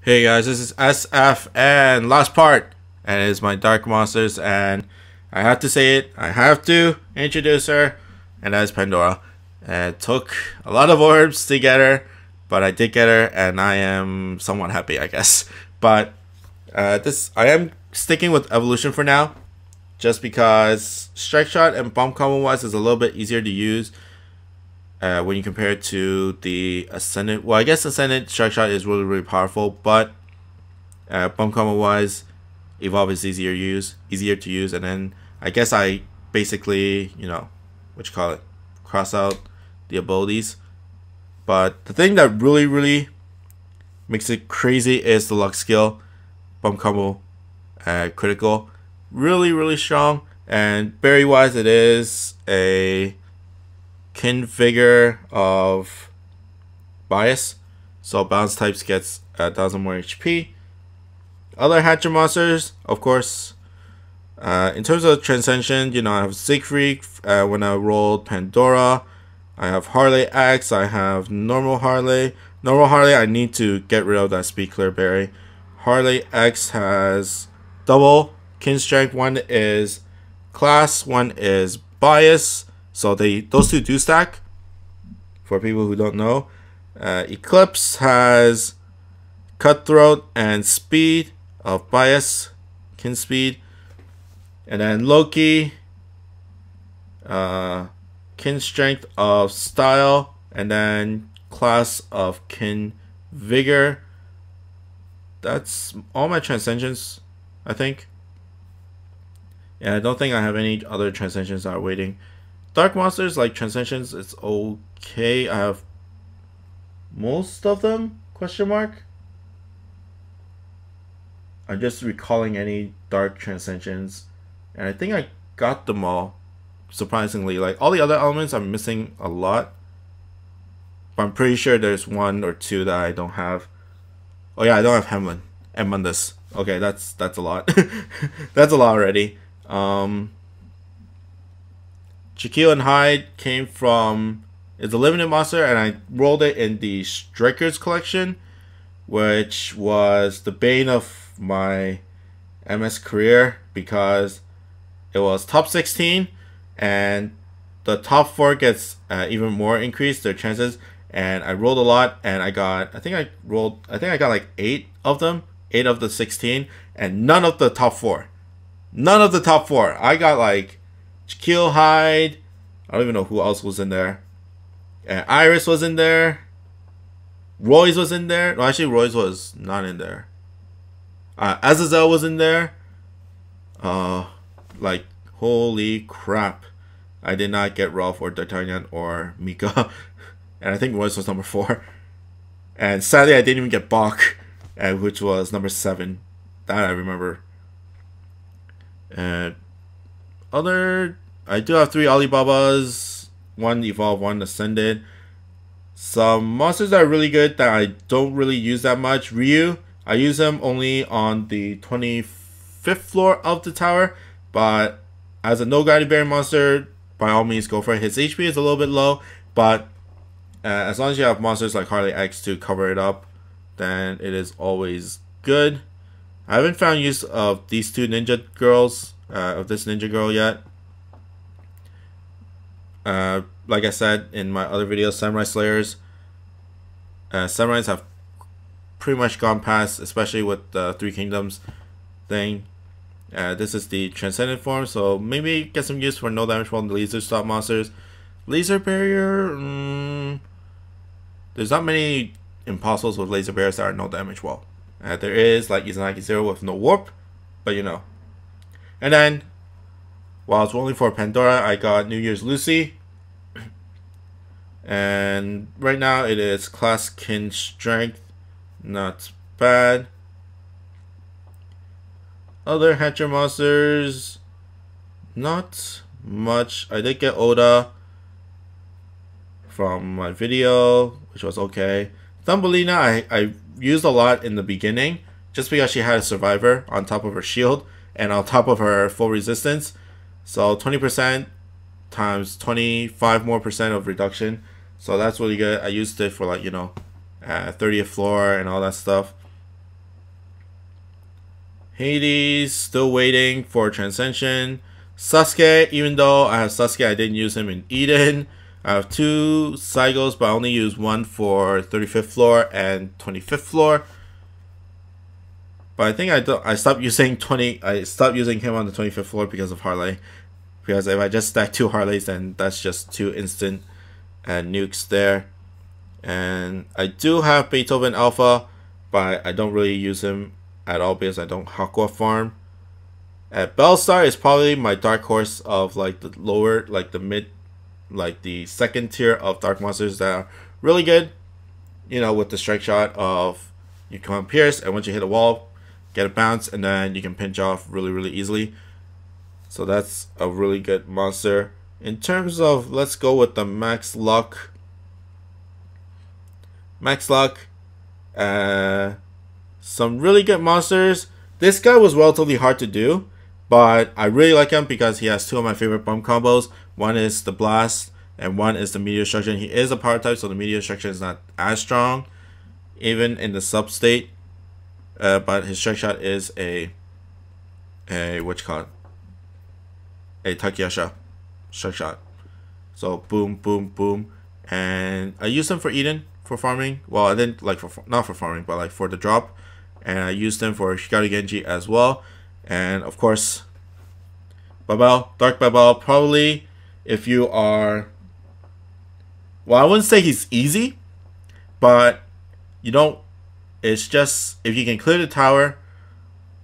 Hey guys, this is SF and last part, and it is my Dark Monsters, and I have to say it, I have to introduce her, and that is Pandora. It took a lot of orbs to get her, but I did get her, and I am somewhat happy, I guess. But I am sticking with evolution for now, just because strike shot and bomb combo wise is a little bit easier to use. When you compare it to the Ascendant. Well, I guess Ascendant strike shot is really powerful, but bomb combo wise, Evolve is easier to use, and then I guess I basically, cross out the abilities. But the thing that really makes it crazy is the luck skill, bomb combo, critical, really strong, and berry wise it is a kin figure of bias, so balance types gets 1,000 more HP. Other hatcher monsters, of course, in terms of Transcension, I have Siegfried when I rolled Pandora. I have Harley X, I have normal Harley. Normal Harley, I need to get rid of that Speed Clear Berry. Harley X has double kin strength. One is class, one is bias. So those two do stack, for people who don't know. Eclipse has Cutthroat and Speed of Bias, Kin Speed. And then Loki, Kin Strength of Style, and then Class of Kin Vigor. That's all my Transcensions, I think. And I don't think I have any other Transcensions that are waiting. Dark monsters like Transcensions, it's okay. I have most of them, question mark. I'm just recalling any dark Transcensions, and I think I got them all, surprisingly. Like all the other elements I'm missing a lot, but I'm pretty sure there's one or two that I don't have. Oh yeah, I don't have Hemlin and Mundus. Okay, that's a lot. That's a lot already. Shaquille and Hyde came from, it's a limited monster, and I rolled it in the Strikers collection, which was the bane of my MS career because it was top 16, and the top 4 gets even more increased their chances. And I rolled a lot, and I got like 8 of them, 8 of the 16, and none of the top 4. None of the top 4. I got like Shaquille Hyde, I don't even know who else was in there. Iris was in there. Royce was in there. No, actually Royce was not in there. Azazel was in there. Like holy crap. I did not get Rolf or D'Artagnan or Mika. And I think Royce was number 4. And sadly I didn't even get Bach, which was number 7. That I remember. And I do have 3 Alibabas, 1 Evolved, 1 Ascended. Some monsters that are really good that I don't really use that much. Ryu, I use him only on the 25th floor of the tower, but as a no guided bearing monster, by all means go for it. His HP is a little bit low, but as long as you have monsters like Harley X to cover it up, then it is always good. I haven't found use of these 2 ninja girls, of this ninja girl yet. Like I said in my other videos, Samurai Slayers. Samurais have pretty much gone past, especially with the 3 Kingdoms thing. This is the Transcendent form, so maybe get some use for no damage from the laser stop monsters. Laser barrier, there's not many imposters with laser barriers that are no damage wall. There is like Izanagi Zero with no warp, but you know. And then while I was rolling for Pandora, I got New Year's Lucy. And right now it is class kin strength. Not bad. Other hatcher monsters, not much. I did get Oda from my video, which was okay. Thumbelina I used a lot in the beginning, just because she had a survivor on top of her shield and on top of her full resistance. So 20% times 25 more percent of reduction. So that's really good. I used it for like, 30th floor and all that stuff. Hades, still waiting for Transcension. Sasuke, even though I have Sasuke, I didn't use him in Eden. I have 2 Saigos, but I only use one for 35th floor and 25th floor. But I think I stopped using him on the 25th floor because of Harley. Because if I just stack 2 Harleys, then that's just 2 instant nukes there. And I do have Beethoven Alpha, but I don't really use him at all because I don't Hakua farm. Bellstar is probably my dark horse of like the lower, like the mid, like the second tier of dark monsters that are really good. You know, with the strike shot of you come on Pierce, and once you hit a wall, get a bounce, and then you can pinch off really easily. So that's a really good monster. In terms of, let's go with the max luck. Max luck. Some really good monsters. This guy was relatively hard to do, but I really like him because he has 2 of my favorite bomb combos. One is the blast, and one is the meteor destruction. He is a power type, so the meteor destruction is not as strong, even in the sub state. But his strike shot is a what you call it? A Takayasha strike shot. So boom, boom, boom, and I used him for Eden for farming. Well, I didn't like not for farming, but like for the drop, and I used him for Hikari Genji as well, and of course, Babel, Dark Babel. Probably if you are, well, I wouldn't say he's easy, but you don't. It's just if you can clear the tower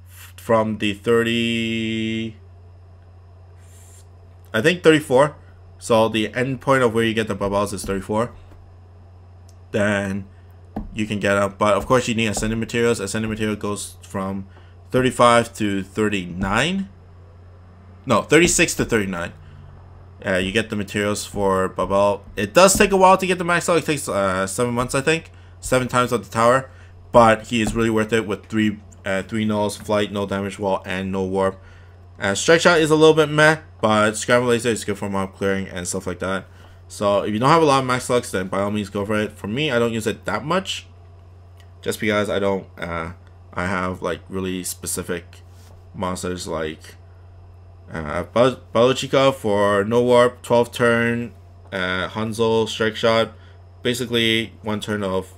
from the 30. I think 34. So the end point of where you get the bubbles is 34. Then you can get up. But of course you need ascending materials. Ascending material goes from 35 to 39. No, 36 to 39. You get the materials for bubble. It does take a while to get the max out. It takes 7 months, I think. 7 times on the tower. But he is really worth it with 3 nulls, flight, no damage wall, and no warp. Strike shot is a little bit meh, but scramble laser is good for mob clearing and stuff like that. So if you don't have a lot of max lux, then by all means go for it. For me, I don't use it that much, just because I don't. I have like really specific monsters like Baluchika for no warp, 12 turn, Hanzo strike shot, basically 1 turn of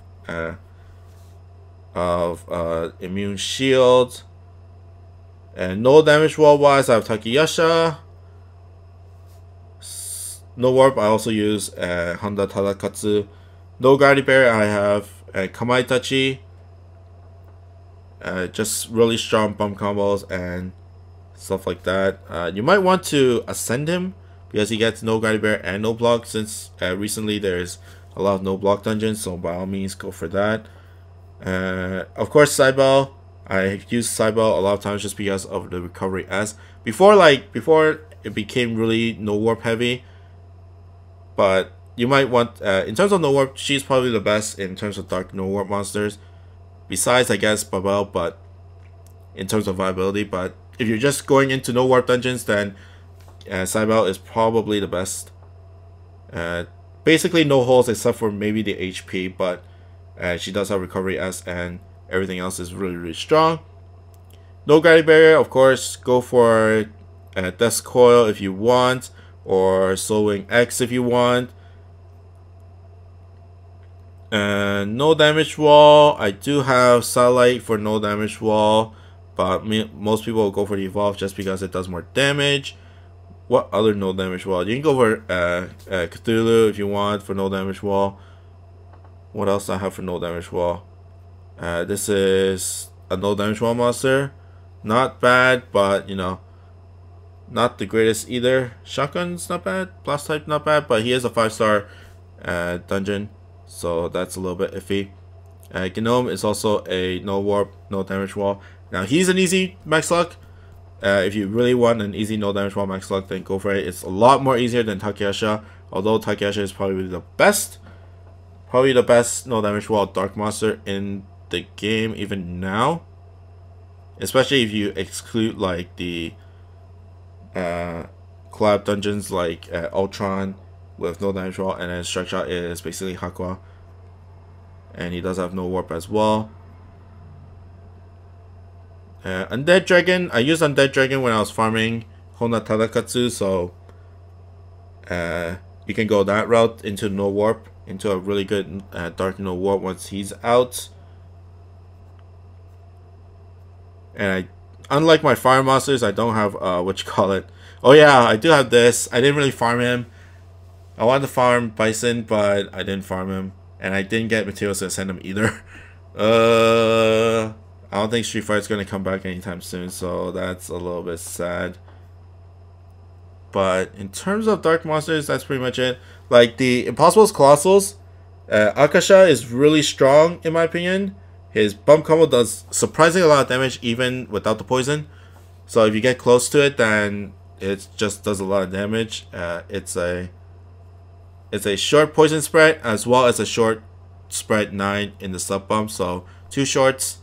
immune shield. And no damage wall wise, I have Takayasha. No warp, I also use Honda Tadakatsu. No Guardy Bear, I have Kamaitachi. Just really strong bump combos and stuff like that. You might want to ascend him because he gets no Guardy Bear and no block, since recently there's a lot of no block dungeons, so by all means go for that. Of course, Saibel. I used Saibel a lot of times just because of the recovery S. Before it became really no warp heavy. But you might want, in terms of no warp, she's probably the best in terms of dark no warp monsters. Besides, I guess, Babel, but in terms of viability. But if you're just going into no warp dungeons, then Saibel is probably the best. Basically no holes except for maybe the HP, but she does have recovery S, and everything else is really strong. No Guardian Barrier, of course, go for Death Coil if you want, or Soul Wing X if you want. No damage wall. I do have Satellite for no damage wall, but most people will go for the Evolve just because it does more damage. What other no damage wall? You can go for Cthulhu if you want for no damage wall. What else do I have for no damage wall? This is a no damage wall monster. Not bad, but you know, not the greatest either. Shotgun's not bad. Blast type not bad, but he is a 5-star dungeon, so that's a little bit iffy. Gnome is also a no warp, no damage wall. Now he's an easy max luck. If you really want an easy no damage wall max luck, then go for it. It's a lot more easier than Takayasha, although Takayasha is probably the best. Probably the best no damage wall dark monster in the game even now. Especially if you exclude like the collab dungeons like Ultron with no damage wall, and then Strike Shot is basically Hakua. And he does have no warp as well. Undead Dragon, I used Undead Dragon when I was farming Hona Tadakatsu, so you can go that route into no warp, into a really good dark no warp once he's out. And unlike my fire monsters, I don't have what you call it. Oh yeah, I do have this. I didn't really farm him. I wanted to farm Bison, but I didn't farm him, and I didn't get materials to send him either. I don't think Street Fighter's gonna come back anytime soon, so that's a little bit sad. But in terms of dark monsters, that's pretty much it. Like the Impossible's Colossals, Akasha is really strong in my opinion. His bump combo does surprisingly a lot of damage even without the poison. So if you get close to it, then it just does a lot of damage. It's a short poison spread as well as a short spread 9 in the sub bump. So 2 shorts,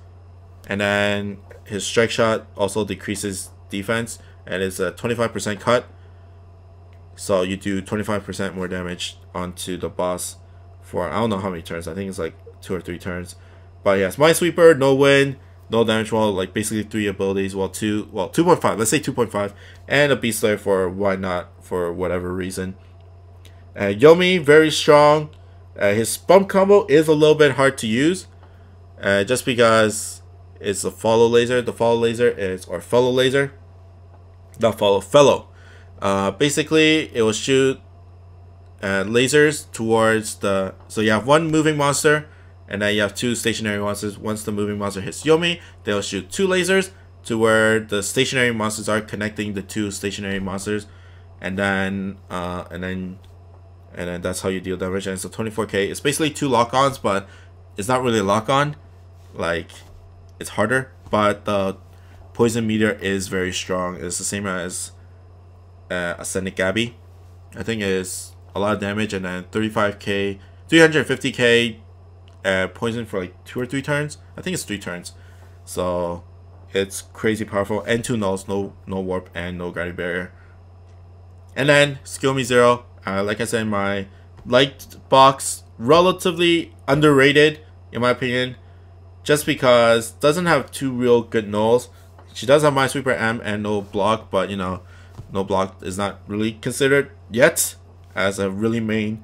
and then his strike shot also decreases defense, and it's a 25% cut. So you do 25% more damage onto the boss for I don't know how many turns. I think it's like 2 or 3 turns. But yes, Minesweeper, no win, no damage wall, like basically 3 abilities, 2.5, let's say 2.5, and a Beast Slayer for why not, for whatever reason. Yomi, very strong. His bump combo is a little bit hard to use, just because it's a follow laser. The follow laser is, or fellow laser, not follow, fellow. Basically, it will shoot lasers towards the, so you have 1 moving monster, and then you have 2 stationary monsters. Once the moving monster hits Yomi, they'll shoot 2 lasers to where the stationary monsters are, connecting the 2 stationary monsters, and then that's how you deal damage. And it's a 24k. It's basically 2 lock-ons, but it's not really a lock-on. Like, it's harder, but the poison meter is very strong. It's the same as Ascendant Gabby. I think it's a lot of damage, and then 35k, 350k poison for like 2 or 3 turns. I think it's 3 turns. So it's crazy powerful, and 2 nulls, no warp and no gravity barrier. And then Skill Me 0, like I said in my liked box, relatively underrated in my opinion, just because doesn't have 2 real good nulls. She does have Minesweeper M and no block, but you know, no block is not really considered yet as a really main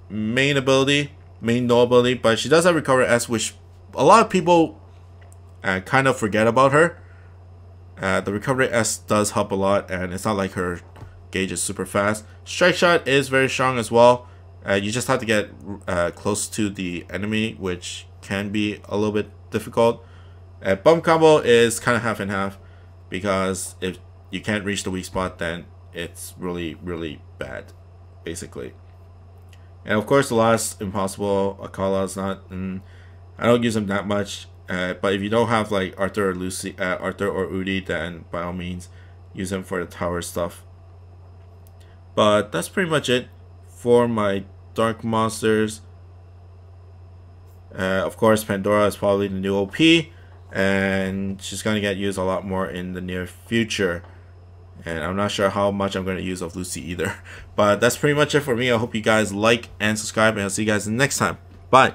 ability, main null ability. But she does have Recover S, which a lot of people kind of forget about her. The Recovery S does help a lot, and it's not like her gauge is super fast. Strike Shot is very strong as well. You just have to get close to the enemy, which can be a little bit difficult. Bump Combo is kind of half and half, because if you can't reach the weak spot, then it's really, really bad, basically. And of course, the last Impossible Akala is not, I don't use them that much. But if you don't have like Arthur or Lucy, Arthur or Udi, then by all means use them for the tower stuff. But that's pretty much it for my dark monsters. Of course, Pandora is probably the new OP, and she's gonna get used a lot more in the near future. And I'm not sure how much I'm gonna use of Lucy either. But that's pretty much it for me. I hope you guys like and subscribe, and I'll see you guys next time. Bye.